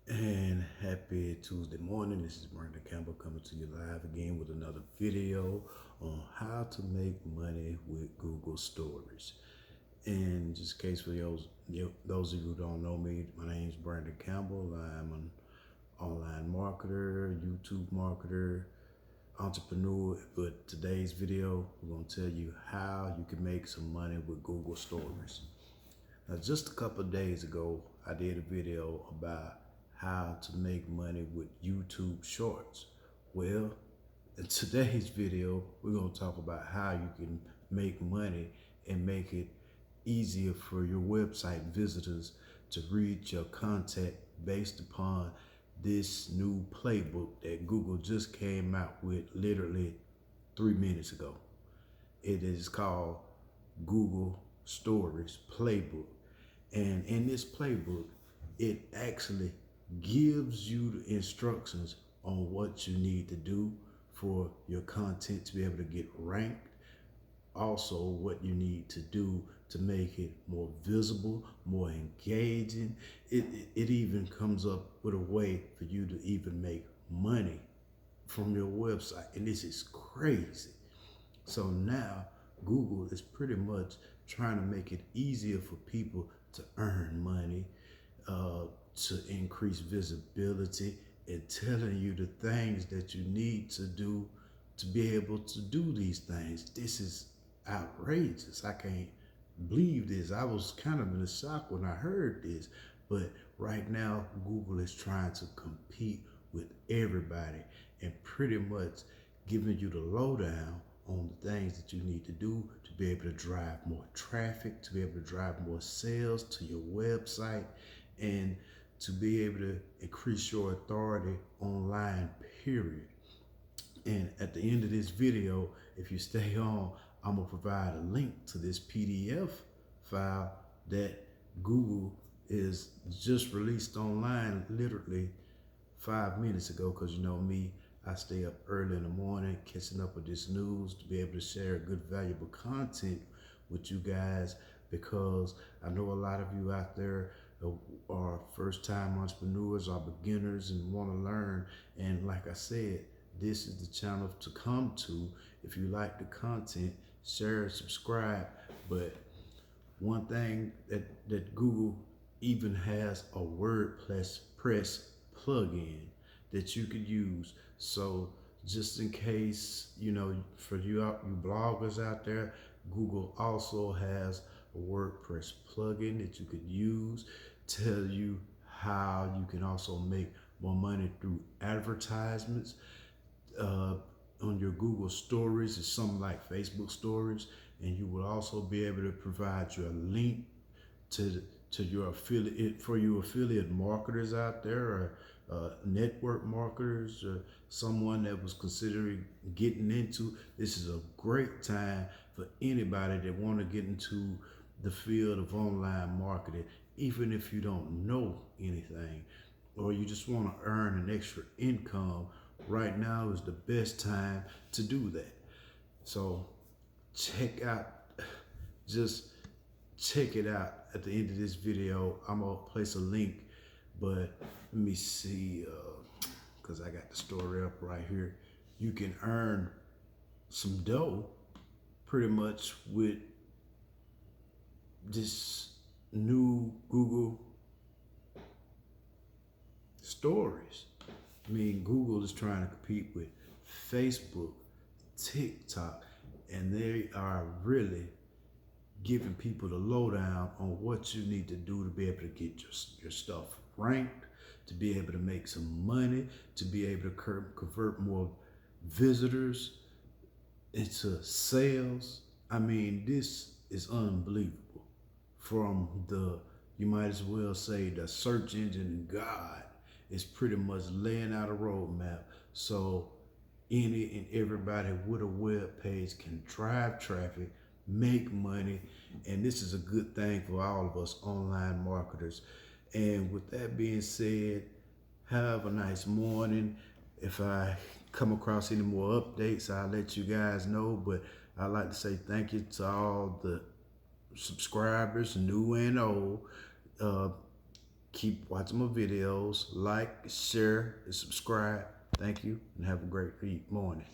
And happy Tuesday morning. This is Brandon Campbell coming to you live again with another video on how to make money with Google Stories. And just in case for those of you who don't know me, my name is Brandon Campbell. I'm an online marketer, YouTube marketer, entrepreneur. But today's video, we're going to tell you how you can make some money with Google Stories. Now, just a couple of days ago, I did a video about how to make money with YouTube Shorts. Well, in today's video, we're going to talk about how you can make money and make it easier for your website visitors to read your content based upon this new playbook that Google just came out with literally 3 minutes ago. It is called Google Stories Playbook. And in this playbook, it actually gives you the instructions on what you need to do for your content to be able to get ranked. Also, what you need to do to make it more visible, more engaging. It even comes up with a way for you to even make money from your website. And this is crazy. So now Google is pretty much trying to make it easier for people to earn money, to increase visibility, and telling you the things that you need to do to be able to do these things. This is outrageous. I can't believe this. I was kind of in a shock when I heard this, but right now Google is trying to compete with everybody and pretty much giving you the lowdown on the things that you need to do to be able to drive more traffic, to be able to drive more sales to your website, and to be able to increase your authority online, period. And at the end of this video, if you stay on, I'm gonna provide a link to this PDF file that Google is just released online literally 5 minutes ago, because you know me, I stay up early in the morning catching up with this news to be able to share good, valuable content with you guys, because I know a lot of you out there are first-time entrepreneurs, are beginners, and want to learn. And like I said, this is the channel to come to. If you like the content, share, subscribe. But one thing that Google even has a WordPress plugin that you could use. So just in case, for you bloggers out there, Google also has a WordPress plugin that you could use, tell you how you can also make more money through advertisements. On your Google stories, it's something like Facebook stories, and you will also be able to provide you a link to your affiliate, for you affiliate marketers out there, or network marketers, or someone that was considering getting into. This is a great time for anybody that want to get into the field of online marketing, even if you don't know anything or you just want to earn an extra income. Right now is the best time to do that. So just check it out at the end of this video. I'm gonna place a link, but let me see, because I got the story up right here. You can earn some dough pretty much with this new Google stories. I mean, Google is trying to compete with Facebook, TikTok, and they are really giving people the lowdown on what you need to do to be able to get your stuff ranked, to be able to make some money, to be able to convert more visitors into sales. I mean, this is unbelievable. From you might as well say the search engine God is pretty much laying out a roadmap so any and everybody with a web page can drive traffic, make money, and this is a good thing for all of us online marketers. And with that being said, have a nice morning. If I come across any more updates, I'll let you guys know. But I'd like to say thank you to all the subscribers, new and old. Keep watching my videos. Like, share, and subscribe. Thank you, and have a great morning.